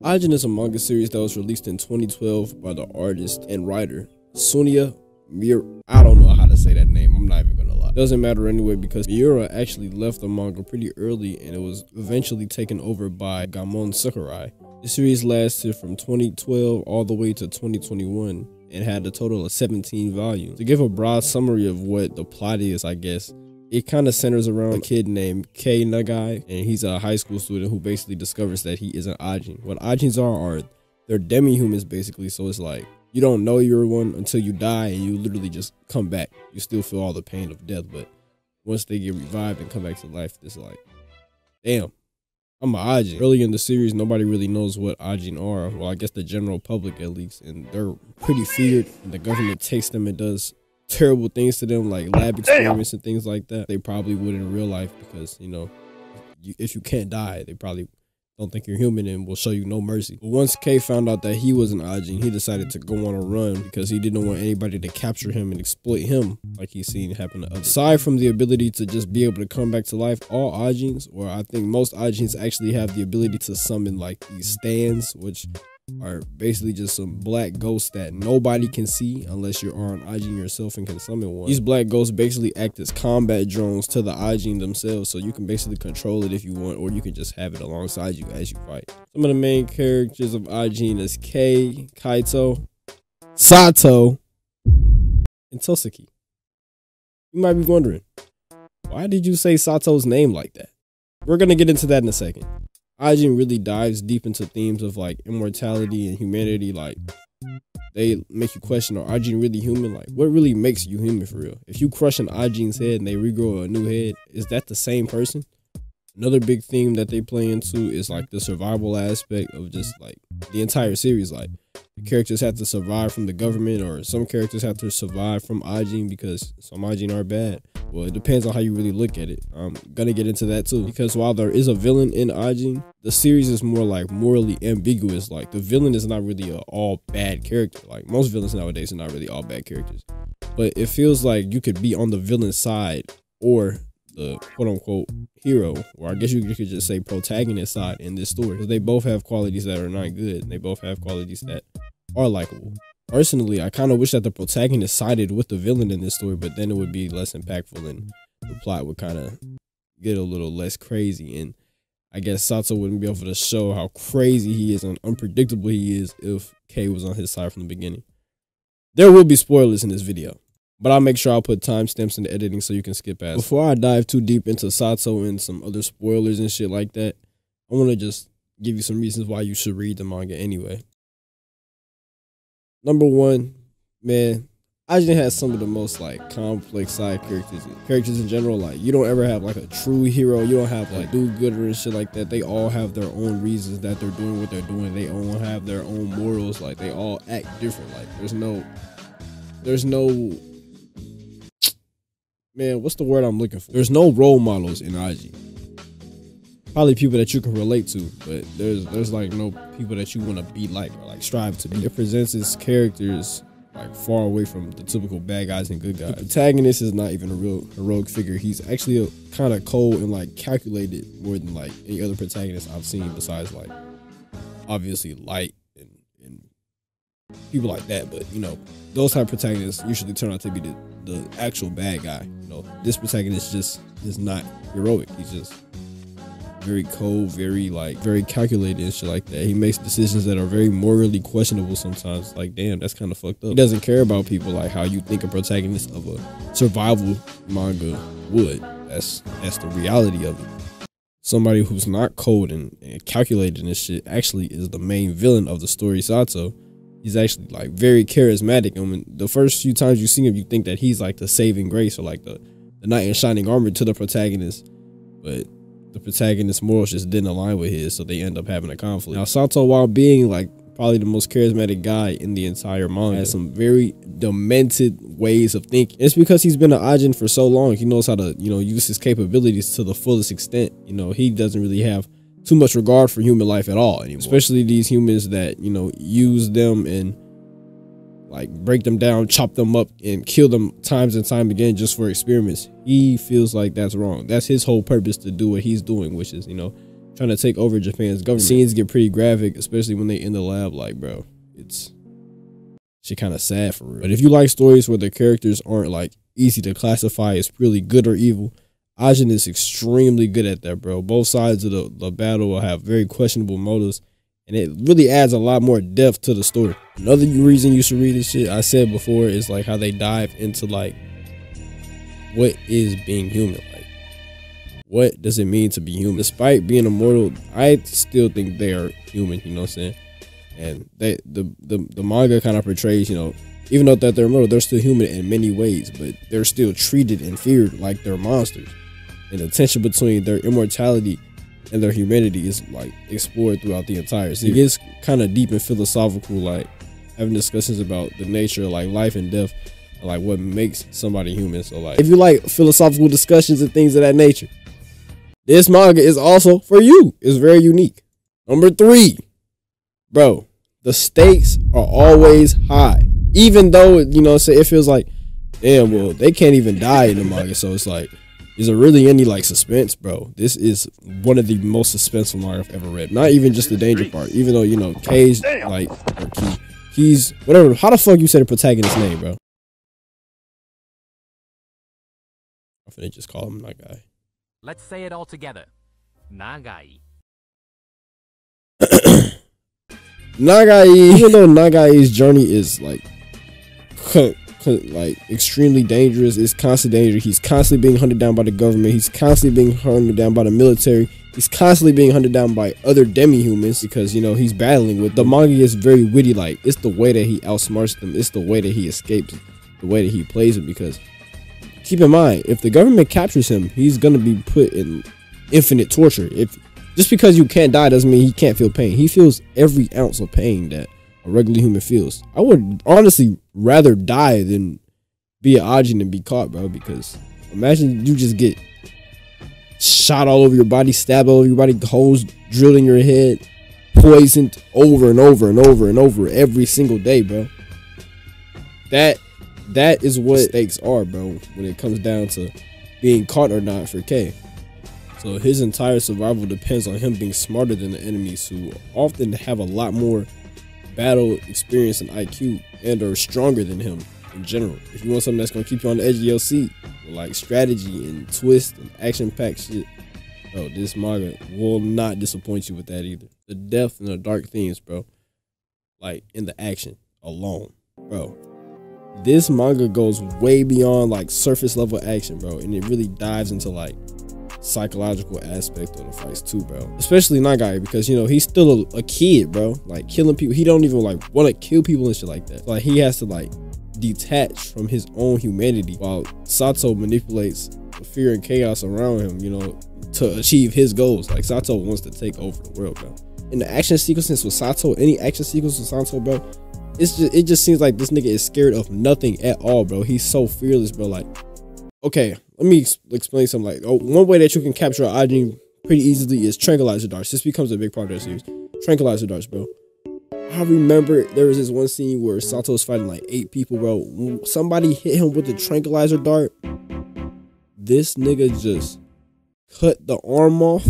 Ajin is a manga series that was released in 2012 by the artist and writer Sunya Mir. I don't know how to say that name. I'm not even gonna lie. Doesn't matter anyway because Miura actually left the manga pretty early and it was eventually taken over by Gamon Sakurai. The series lasted from 2012 all the way to 2021 and had a total of 17 volumes. To give a broad summary of what the plot is, I guess, it kind of centers around a kid named Kei Nagai, and he's a high school student who basically discovers that he is an Ajin. What Ajins are they're demi-humans basically, so it's like you don't know you're one until you die and you literally just come back. You still feel all the pain of death, but once they get revived and come back to life, it's like, damn, I'm an Ajin. Early in the series, nobody really knows what Ajin are. Well, I guess the general public at least, and they're pretty feared, and the government takes them and does terrible things to them, like lab experiments and things like that. They probably would in real life because, you know, if you can't die, they probably don't think you're human and will show you no mercy. But once Kei found out that he was an Ajin, he decided to go on a run because he didn't want anybody to capture him and exploit him like he's seen happen to others. Aside from the ability to just be able to come back to life, all Ajins, or I think most Ajins, actually have the ability to summon like these stands, which are basically just some black ghosts that nobody can see unless you're an Ajin yourself and can summon one. These black ghosts basically act as combat drones to the Ajin themselves, so you can basically control it if you want, or you can just have it alongside you as you fight. Some of the main characters of Ajin is Kei, Kaito, Sato, and Tosuki. You might be wondering, why did you say Sato's name like that? We're gonna get into that in a second. Ajin really dives deep into themes of like immortality and humanity. Like, they make you question, are Ajin really human? Like, what really makes you human for real? If you crush an Ajin's head and they regrow a new head, is that the same person? Another big theme that they play into is like the survival aspect of just like the entire series. Like, the characters have to survive from the government, or some characters have to survive from Ajin because some Ajin are bad. Well, it depends on how you really look at it. I'm gonna get into that too, because while there is a villain in Ajin, the series is more like morally ambiguous. Like, the villain is not really an all bad character. Like, most villains nowadays are not really all bad characters, but it feels like you could be on the villain side or the quote-unquote hero, or I guess you could just say protagonist side in this story, because they both have qualities that are not good and they both have qualities that are likable. Personally, I kind of wish that the protagonist sided with the villain in this story, but then it would be less impactful and the plot would kind of get a little less crazy, and I guess Sato wouldn't be able to show how crazy he is and unpredictable he is if Kei was on his side from the beginning. There will be spoilers in this video, but I'll make sure I'll put timestamps in the editing so you can skip past. Before I dive too deep into Sato and some other spoilers and shit like that, I want to just give you some reasons why you should read the manga anyway. Number one, man, Ajin has some of the most like complex side characters in general. Like, you don't ever have like a true hero. You don't have like do-gooder and shit like that. They all have their own reasons that they're doing what they're doing. They all have their own morals. Like, they all act different. Like, there's no man, what's the word I'm looking for? There's no role models in Ajin. Probably people that you can relate to, but there's like no people that you want to be like or like strive to be. It presents its characters like far away from the typical bad guys and good guys. The protagonist is not even a real heroic figure. He's actually a kind of cold and like calculated more than like any other protagonist I've seen, besides like obviously Light and people like that. But you know, those type of protagonists usually turn out to be the actual bad guy. You know, this protagonist just is not heroic. He's just very cold, very calculated and shit like that. He makes decisions that are very morally questionable sometimes. Like, damn, that's kind of fucked up. He doesn't care about people like how you think a protagonist of a survival manga would. That's the reality of it. Somebody who's not cold and calculated and shit actually is the main villain of the story, Sato. He's actually like very charismatic. I mean, the first few times you see him, you think that he's like the saving grace or like the knight in shining armor to the protagonist, but the protagonist's morals just didn't align with his, so they end up having a conflict. Now, Sato, while being like probably the most charismatic guy in the entire manga, has some very demented ways of thinking. It's because he's been an Ajin for so long. He knows how to, you know, use his capabilities to the fullest extent. You know, he doesn't really have too much regard for human life at all anymore. Especially these humans that, you know, use them and like break them down, chop them up, and kill them times and time again just for experiments. He feels like that's wrong. That's his whole purpose to do what he's doing, which is, you know, trying to take over Japan's government. Scenes get pretty graphic, especially when they in the lab. Like, bro, it's shit kind of sad for real. But if you like stories where the characters aren't like easy to classify as purely good or evil, Ajin is extremely good at that, bro. Both sides of the battle will have very questionable motives, and it really adds a lot more depth to the story. Another reason you should read this shit, I said before, is like how they dive into like what is being human. Like, what does it mean to be human? Despite being immortal, I still think they are human, you know what I'm saying? And the manga kind of portrays, you know, even though that they're immortal, they're still human in many ways, but they're still treated and feared like they're monsters. And the tension between their immortality and their humanity is like explored throughout the entire series. It gets kind of deep and philosophical, like having discussions about the nature of like life and death, and like what makes somebody human. So like, if you like philosophical discussions and things of that nature, this manga is also for you. It's very unique. Number 3, bro, the stakes are always high. Even though, you know, say it feels like, damn, well, they can't even die in the manga. So it's like, is there really any like suspense, bro? This is one of the most suspenseful manga I've ever read. Not even just the danger part. Even though, you know, Kei's like, or he's whatever. How the fuck you say the protagonist's name, bro? I'm finna just call him Nagai. Let's say it all together. Nagai. Nagai, even though Nagai's journey is like extremely dangerous, it's constant danger. He's constantly being hunted down by the government. He's constantly being hunted down by the military. He's constantly being hunted down by other demi-humans because, you know, he's battling with. The manga is very witty. Like, it's the way that he outsmarts them. It's the way that he escapes, the way that he plays it. Because keep in mind, if the government captures him, he's gonna be put in infinite torture. If just because you can't die doesn't mean he can't feel pain. He feels every ounce of pain that a regular human feels. I would honestly rather die than be an Ajin and be caught, bro, because imagine you just get shot all over your body, stabbed all over your body, holes drilled in your head, poisoned over and over and over and over every single day, bro. That is what stakes are, bro, when it comes down to being caught or not for K. So his entire survival depends on him being smarter than the enemies, who often have a lot more battle experience and IQ and are stronger than him in general. If you want something that's gonna keep you on the edge of your seat, like strategy and twist and action-packed shit, bro, this manga will not disappoint you with that either. The depth and the dark themes, bro, like in the action alone, bro. This manga goes way beyond like surface level action, bro, and it really dives into like psychological aspect of the fights too, bro. Especially Nagai, because, you know, he's still a kid, bro. Like, killing people, he don't even like want to kill people and shit like that. Like, he has to like detach from his own humanity while Sato manipulates the fear and chaos around him, you know, to achieve his goals. Like, Sato wants to take over the world, bro. In the action sequences with Sato, any action sequence with Sato, bro, it just seems like this nigga is scared of nothing at all, bro. He's so fearless, bro. Like, okay, let me explain something. Like, one way that you can capture Ajin pretty easily is tranquilizer darts. This becomes a big part of the series. Tranquilizer darts, bro. I remember there was this one scene where Sato's fighting like 8 people, bro. Somebody hit him with a tranquilizer dart. This nigga just cut the arm off.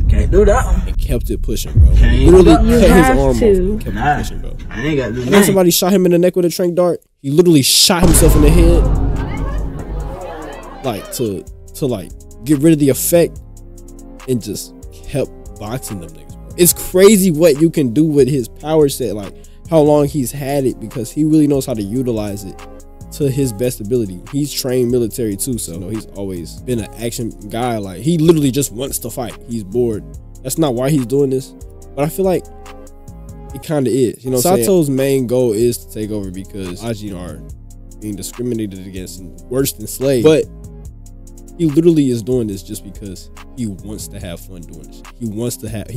Can't do that. And kept it pushing, bro. Literally cut his arm off and kept it pushing, bro. I ain't got to do and then somebody shot him in the neck with a tranq dart. He literally shot himself in the head, like to like get rid of the effect, and just kept boxing them niggas, bro. It's crazy what you can do with his power set, like how long he's had it, because he really knows how to utilize it to his best ability. He's trained military too, so you know, he's always been an action guy. Like, he literally just wants to fight. He's bored. That's not why he's doing this, but I feel like it kind of is. You know, Sato's main goal is to take over because Ajin are being discriminated against and worse than slaves. But he literally is doing this just because he wants to have fun doing this. He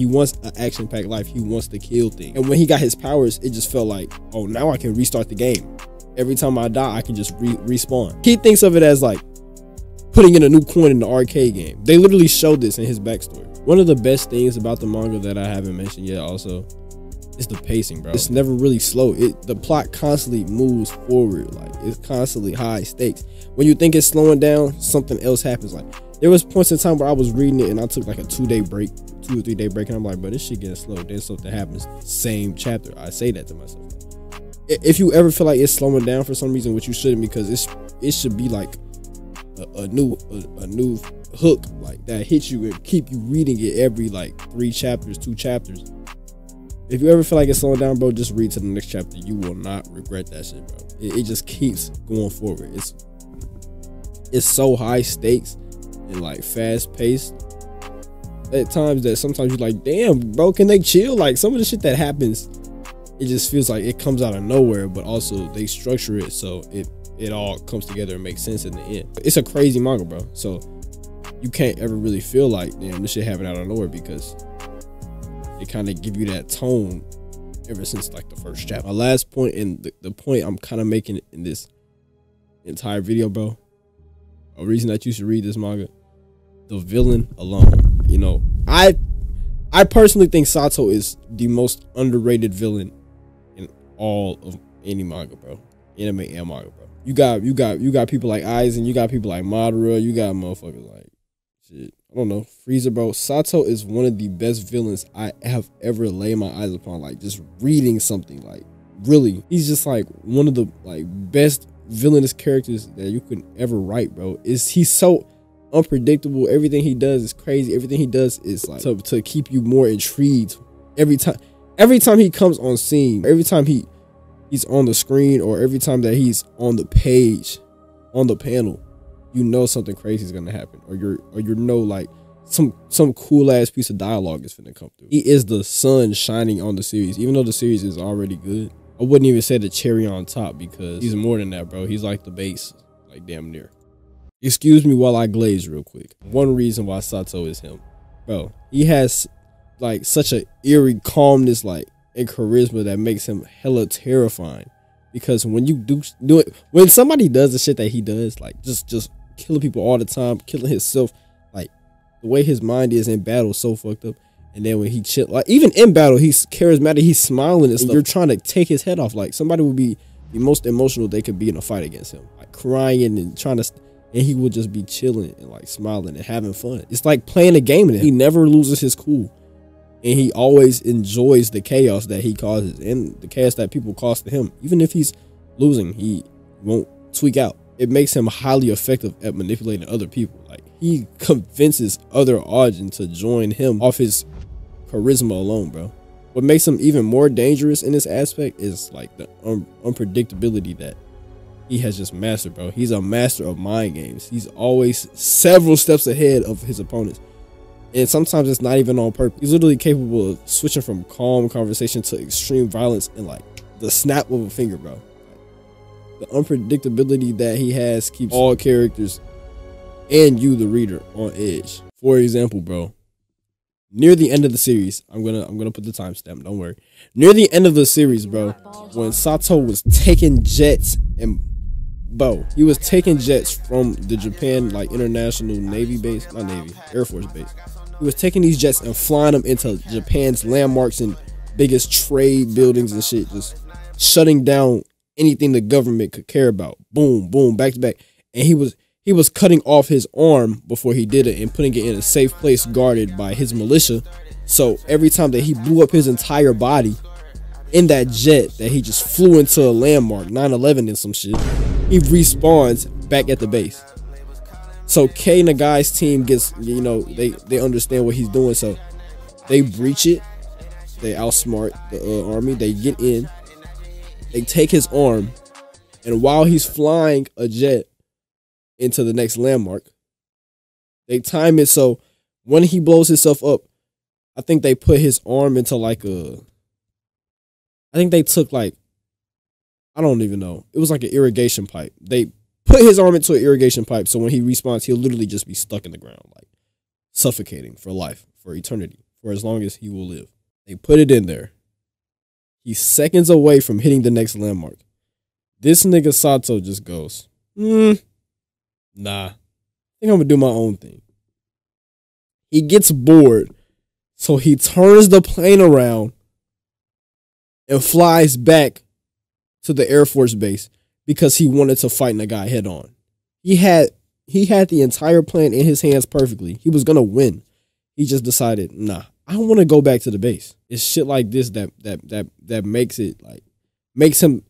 wants an action-packed life. He wants to kill things. And when he got his powers, it just felt like, oh, now I can restart the game. Every time I die, I can just respawn. He thinks of it as like putting in a new coin in the arcade game. They literally showed this in his backstory. One of the best things about the manga that I haven't mentioned yet also it's the pacing, bro. It's never really slow. The plot constantly moves forward. Like, it's constantly high stakes. When you think it's slowing down, something else happens. Like, there was points in time where I was reading it and I took like a 2 or 3 day break, and I'm like, bro, this shit getting slow. Then something happens, same chapter. I say that to myself. If you ever feel like it's slowing down for some reason, which you shouldn't, because it should be like a new hook like that hits you and keep you reading it every like 3 chapters, 2 chapters. If you ever feel like it's slowing down, bro, just read to the next chapter. You will not regret that shit, bro. It just keeps going forward. It's so high stakes and like fast paced at times that sometimes you're like, damn, bro, can they chill? Like, some of the shit that happens, it just feels like it comes out of nowhere, but also they structure it so it all comes together and makes sense in the end. It's a crazy manga, bro. So you can't ever really feel like, damn, this shit happened out of nowhere, because they kind of give you that tone ever since like the first chapter. My last point, and the point I'm kind of making in this entire video, bro, a reason that you should read this manga, the villain alone. You know, I personally think Sato is the most underrated villain in all of any manga, bro. Anime and manga, bro. You got people like Aizen, you got people like Madara, you got motherfuckers like shit, I don't know, Frieza, bro. Sato is one of the best villains I have ever laid my eyes upon. Like, just reading something, like, really, he's just like one of the like best villainous characters that you could ever write, bro. He's so unpredictable. Everything he does is crazy. Everything he does is like to keep you more intrigued every time he comes on scene, every time he's on the screen, or every time that he's on the page, on the panel, you know something crazy is gonna happen, or you know like some cool ass piece of dialogue is finna come through. He is the sun shining on the series, even though the series is already good. I wouldn't even say the cherry on top, because he's more than that, bro. He's like the base, like damn near. Excuse me while I glaze real quick. One reason why Sato is him, bro, he has like such a eerie calmness, like, and charisma that makes him hella terrifying. Because when you do it, when somebody does the shit that he does, like just killing people all the time, killing himself, like the way his mind is in battle is so fucked up. And then when he chill, like even in battle, he's charismatic, he's smiling and stuff. You're trying to take his head off. Like, somebody would be the most emotional they could be in a fight against him, like crying and trying to, and he would just be chilling and like smiling and having fun. It's like playing a game with him. He never loses his cool. And he always enjoys the chaos that he causes and the chaos that people cause to him. Even if he's losing, he won't tweak out. It makes him highly effective at manipulating other people. Like, he convinces other audience to join him off his charisma alone, bro. What makes him even more dangerous in this aspect is like the unpredictability that he has just mastered, bro. He's a master of mind games. He's always several steps ahead of his opponents. And sometimes it's not even on purpose. He's literally capable of switching from calm conversation to extreme violence in like the snap of a finger, bro. The unpredictability that he has keeps all characters and you, the reader, on edge. For example, bro, near the end of the series, I'm gonna put the timestamp, don't worry. Near the end of the series, bro, when Sato was taking jets and he was taking jets from the Japan like international Navy base, not Navy, Air Force base. He was taking these jets and flying them into Japan's landmarks and biggest trade buildings and shit, just shutting down anything the government could care about. Boom, boom, back to back. And he was cutting off his arm before he did it and putting it in a safe place guarded by his militia. So every time that he blew up his entire body in that jet that he just flew into a landmark, 9/11 and some shit, he respawns back at the base. So K Nagai's team gets, you know, they understand what he's doing, so they breach it. They outsmart the army. They get in. They take his arm, and while he's flying a jet into the next landmark, they time it so when he blows himself up, I think they put his arm into like I think they took like, I don't even know. It was like an irrigation pipe. They put his arm into an irrigation pipe, so when he respawns, he'll literally just be stuck in the ground, like suffocating for life, for eternity, for as long as he will live. They put it in there. He's seconds away from hitting the next landmark. This nigga Sato just goes, nah, I think I'm gonna do my own thing. He gets bored, so he turns the plane around and flies back to the Air Force base because he wanted to fight the guy head on. He had the entire plan in his hands perfectly. He was gonna win. He just decided, nah, I don't want to go back to the base. It's shit like this that makes him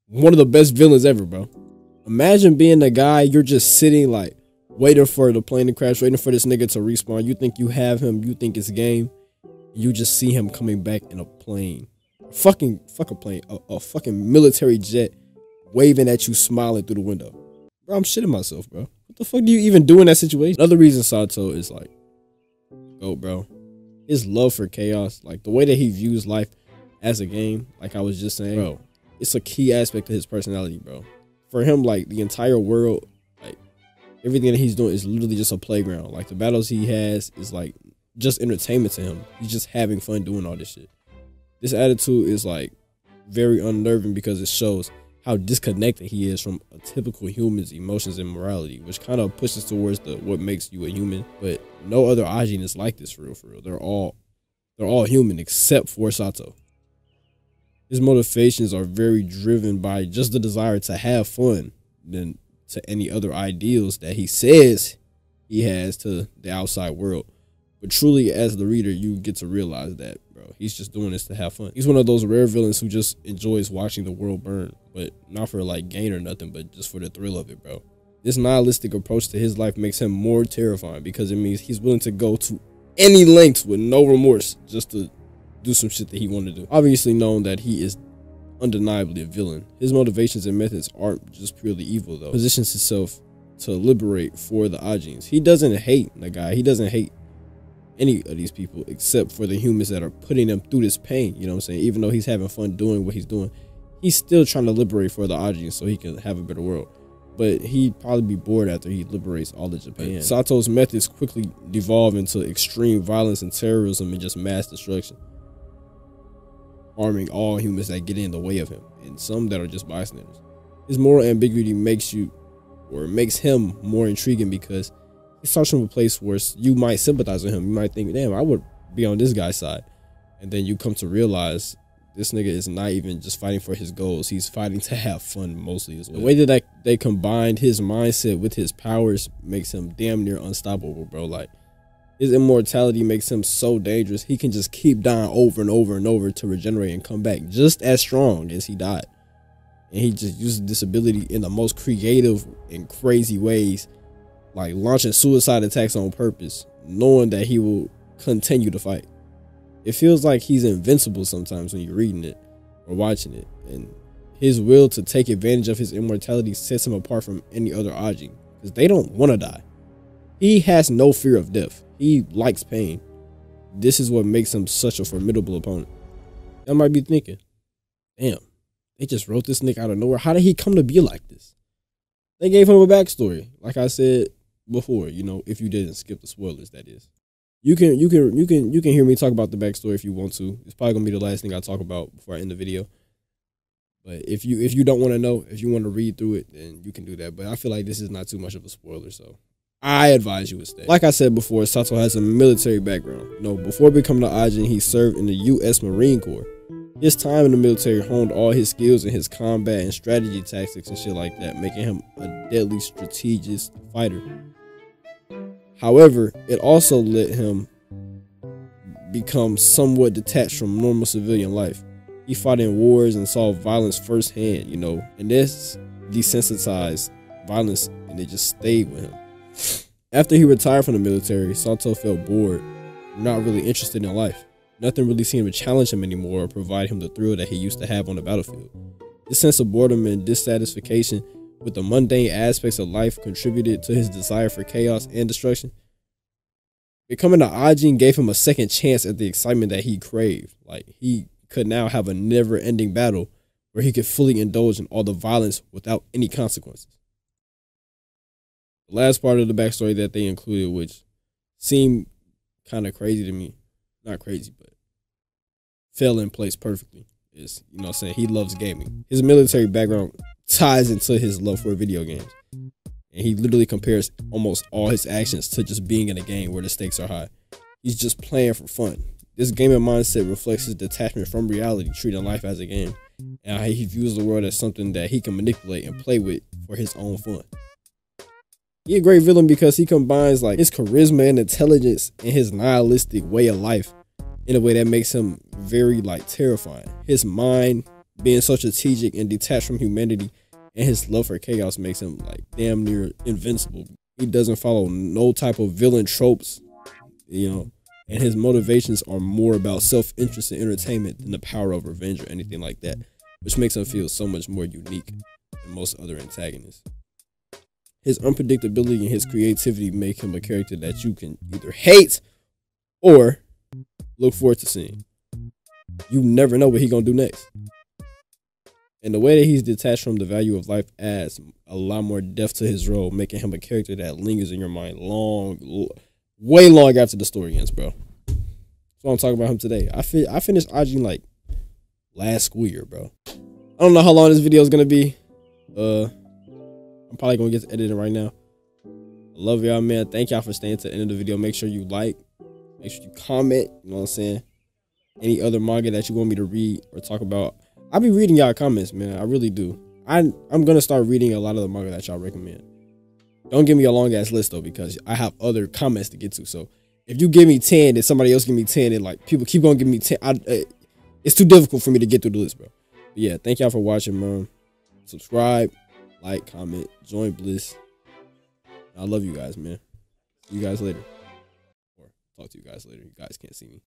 one of the best villains ever, bro. Imagine being the guy, you're just sitting like waiting for the plane to crash, waiting for this nigga to respawn. You think you have him, you think it's game. You just see him coming back in a plane. Fucking plane. A fucking military jet waving at you, smiling through the window. Bro, I'm shitting myself, bro. What the fuck do you even do in that situation? Another reason Sato is like, go, bro. His love for chaos, like the way that he views life as a game, like I was just saying, bro, it's a key aspect of his personality, bro. For him, like the entire world, like everything that he's doing is literally just a playground. Like the battles he has is like just entertainment to him. He's just having fun doing all this shit. This attitude is like very unnerving because it shows how disconnected he is from a typical human's emotions and morality, which kind of pushes towards what makes you a human. But no other Ajin is like this for real. They're all human except for Sato. His motivations are very driven by just the desire to have fun than to any other ideals that he says he has to the outside world. But truly, as the reader, you get to realize that, bro, he's just doing this to have fun. He's one of those rare villains who just enjoys watching the world burn, but not for like gain or nothing, but just for the thrill of it, bro. This nihilistic approach to his life makes him more terrifying because it means he's willing to go to any lengths with no remorse just to do some shit that he wanted to do. Obviously known that he is undeniably a villain. His motivations and methods aren't just purely evil, though. Positions himself to liberate for the Ajins. He doesn't hate the guy. He doesn't hate any of these people except for the humans that are putting them through this pain. You know what I'm saying? Even though he's having fun doing what he's doing, he's still trying to liberate for the Ajins so he can have a better world. But he'd probably be bored after he liberates all of Japan. Sato's methods quickly devolve into extreme violence and terrorism and just mass destruction, harming all humans that get in the way of him and some that are just bystanders. His moral ambiguity makes him more intriguing because he starts from a place where you might sympathize with him. You might think, damn, I would be on this guy's side. And then you come to realize this nigga is not even just fighting for his goals. He's fighting to have fun mostly as well. The way that they combined his mindset with his powers makes him damn near unstoppable, bro. Like, his immortality makes him so dangerous. He can just keep dying over and over and over to regenerate and come back just as strong as he died. And he just uses this ability in the most creative and crazy ways, like launching suicide attacks on purpose, knowing that he will continue to fight. It feels like he's invincible sometimes when you're reading it or watching it, and his will to take advantage of his immortality sets him apart from any other Ajin because they don't want to die. He has no fear of death. He likes pain. This is what makes him such a formidable opponent. I might be thinking, damn, they just wrote this nigga out of nowhere. How did he come to be like this? They gave him a backstory, like I said before. You know, if you didn't skip the spoilers, that is. You can hear me talk about the backstory if you want to. It's probably gonna be the last thing I talk about before I end the video. But if you don't want to know, if you want to read through it, then you can do that. But I feel like this is not too much of a spoiler, so I advise you to stay. Like I said before, Sato has a military background. You know, before becoming an Ajin, he served in the U.S. Marine Corps. His time in the military honed all his skills in his combat and strategy tactics and shit like that, making him a deadly strategist fighter. However, it also let him become somewhat detached from normal civilian life. He fought in wars and saw violence firsthand, you know, and this desensitized violence and it just stayed with him. After he retired from the military, Sato felt bored, not really interested in life. Nothing really seemed to challenge him anymore or provide him the thrill that he used to have on the battlefield. This sense of boredom and dissatisfaction with the mundane aspects of life contributed to his desire for chaos and destruction. Becoming an Ajin gave him a second chance at the excitement that he craved. Like, he could now have a never-ending battle where he could fully indulge in all the violence without any consequences. The last part of the backstory that they included, which seemed kind of crazy to me, not crazy, but fell in place perfectly, is, you know what I'm saying, he loves gaming. His military background ties into his love for video games. And he literally compares almost all his actions to just being in a game where the stakes are high. He's just playing for fun. This gamer mindset reflects his detachment from reality, treating life as a game, and how he views the world as something that he can manipulate and play with for his own fun. He a great villain because he combines like his charisma and intelligence and his nihilistic way of life in a way that makes him very like terrifying. His mind being so strategic and detached from humanity, and his love for chaos makes him like damn near invincible. He doesn't follow no type of villain tropes, you know, and his motivations are more about self-interest and entertainment than the power of revenge or anything like that, which makes him feel so much more unique than most other antagonists. His unpredictability and his creativity make him a character that you can either hate or look forward to seeing. You never know what he's gonna do next. And the way that he's detached from the value of life adds a lot more depth to his role, making him a character that lingers in your mind way long after the story ends, bro. That's why I'm talking about him today. I finished Ajin like last school year, bro. I don't know how long this video is gonna be. I'm probably gonna get to editing right now. I love y'all, man. Thank y'all for staying to the end of the video. Make sure you like, make sure you comment. You know what I'm saying? Any other manga that you want me to read or talk about, I'll be reading y'all comments, man. I really do. I'm gonna start reading a lot of the manga that y'all recommend. Don't give me a long ass list though, because I have other comments to get to. So if you give me 10 and somebody else give me 10, and like people keep gonna give me 10, it's too difficult for me to get through the list, bro. But yeah, thank y'all for watching, man. Subscribe, like, comment, join Bliss. I love you guys, man. See you guys later. Or talk to you guys later. You guys can't see me.